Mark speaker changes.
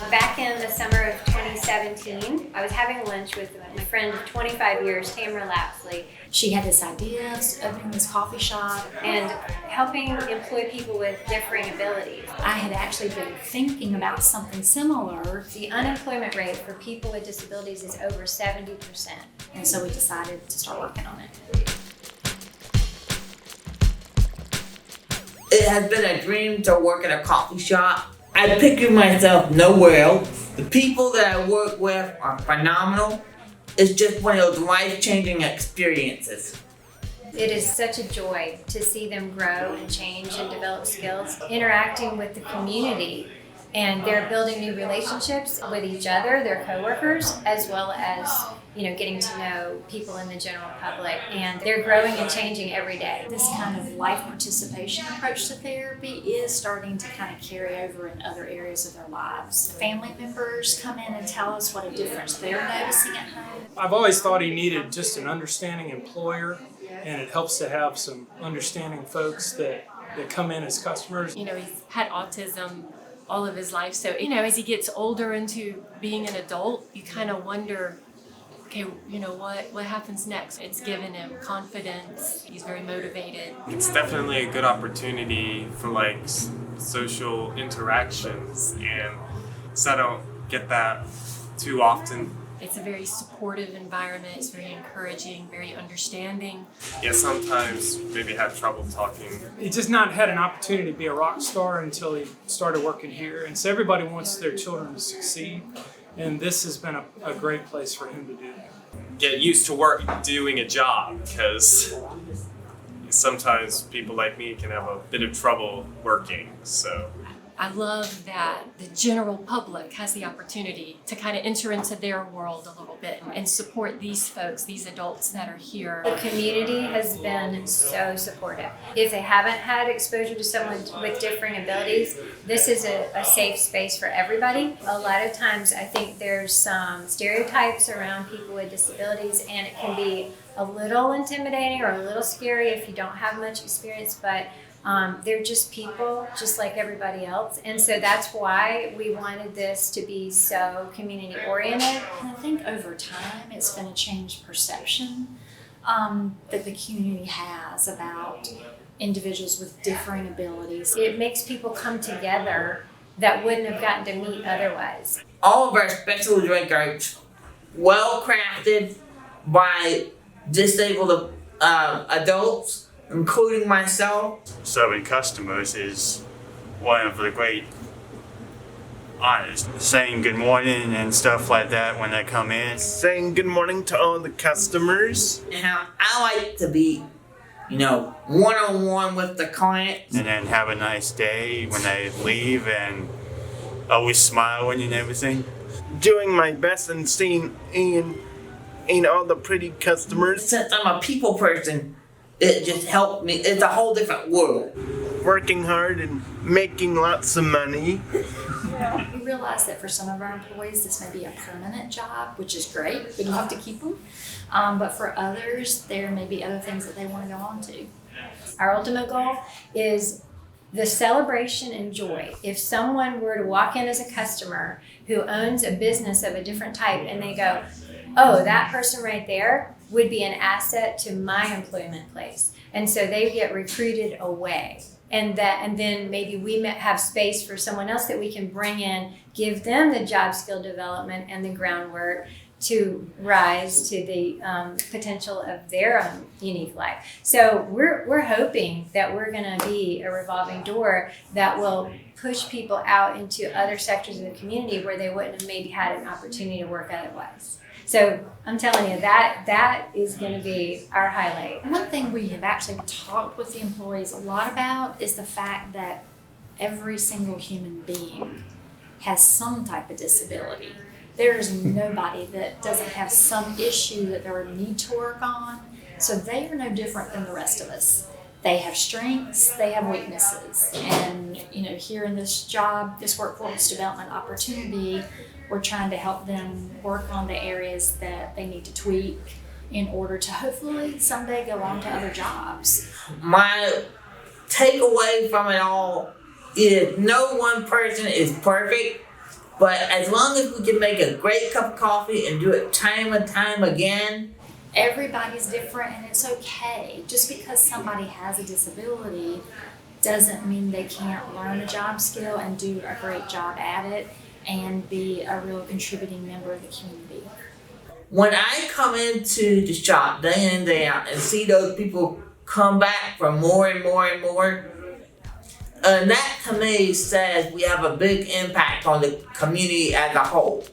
Speaker 1: Back in the summer of 2017, I was having lunch with my friend of 25 years, Tamara Lapsley.
Speaker 2: She had this idea of opening this coffee shop
Speaker 1: and helping employ people with differing abilities.
Speaker 2: I had actually been thinking about something similar.
Speaker 1: The unemployment rate for people with disabilities is over 70%.
Speaker 2: And so we decided to start working on it.
Speaker 3: It has been a dream to work at a coffee shop. I picture myself nowhere else. The people that I work with are phenomenal. It's just one of those life-changing experiences.
Speaker 1: It is such a joy to see them grow and change and develop skills, interacting with the community, and they're building new relationships with each other, their coworkers, as well as getting to know people in the general public, and they're growing and changing every day.
Speaker 2: This kind of life participation approach to therapy is starting to kind of carry over in other areas of their lives. Family members come in and tell us what a difference they're noticing at home.
Speaker 4: I've always thought he needed just an understanding employer, and it helps to have some understanding folks that come in as customers.
Speaker 5: He's had autism all of his life, so as he gets older into being an adult, you kind of wonder, okay, what happens next? It's given him confidence. He's very motivated.
Speaker 6: It's definitely a good opportunity for social interactions, and so I don't get that too often.
Speaker 5: It's a very supportive environment. It's very encouraging, very understanding.
Speaker 6: Yeah, sometimes maybe have trouble talking.
Speaker 4: He just not had an opportunity to be a rock star until he started working here, and so everybody wants their children to succeed. And this has been a great place for him to do that.
Speaker 6: Get used to doing a job, because sometimes people like me can have a bit of trouble working. So
Speaker 5: I love that the general public has the opportunity to kind of enter into their world a little bit and support these folks, these adults that are here.
Speaker 1: The community has been so supportive. If they haven't had exposure to someone with differing abilities, this is a safe space for everybody. A lot of times I think there's some stereotypes around people with disabilities, and it can be a little intimidating or a little scary if you don't have much experience, but they're just people, just like everybody else. And so that's why we wanted this to be so community oriented.
Speaker 2: And I think over time it's going to change perception that the community has about individuals with differing abilities.
Speaker 1: It makes people come together that wouldn't have gotten to meet otherwise.
Speaker 3: All of our special drinks are well crafted by disabled adults, including myself.
Speaker 7: Serving customers is one of the great honors. Saying good morning and stuff like that when they come in.
Speaker 8: Saying good morning to all the customers.
Speaker 3: And I like to be, one-on-one with the clients.
Speaker 7: And then have a nice day when they leave, and always smiling and everything.
Speaker 8: Doing my best and seeing all the pretty customers.
Speaker 3: Since I'm a people person, it just helped me. It's a whole different world.
Speaker 8: Working hard and making lots of money.
Speaker 2: We realize that for some of our employees, this may be a permanent job, which is great. We love to keep them. But for others, there may be other things that they want to go on to.
Speaker 1: Our ultimate goal is the celebration and joy. If someone were to walk in as a customer who owns a business of a different type and they go, oh, that person right there would be an asset to my employment place. And so they get recruited away. And then maybe we have space for someone else that we can bring in, give them the job skill development and the groundwork to rise to the potential of their own unique life. So we're hoping that we're going to be a revolving door that will push people out into other sectors of the community where they wouldn't have maybe had an opportunity to work otherwise. So I'm telling you, that is going to be our highlight.
Speaker 2: One thing we have actually talked with the employees a lot about is the fact that every single human being has some type of disability. There's nobody that doesn't have some issue that they need to work on. So they are no different than the rest of us. They have strengths, they have weaknesses. And here in this job, this workforce development opportunity, we're trying to help them work on the areas that they need to tweak in order to hopefully someday go on to other jobs.
Speaker 3: My takeaway from it all is no one person is perfect. But as long as we can make a great cup of coffee and do it time and time again,
Speaker 2: Everybody's different and it's okay. Just because somebody has a disability doesn't mean they can't learn a job skill and do a great job at it and be a real contributing member of the community.
Speaker 3: when I come into the shop day in and day out and see those people come back for more and more and more, that to me says we have a big impact on the community as a whole.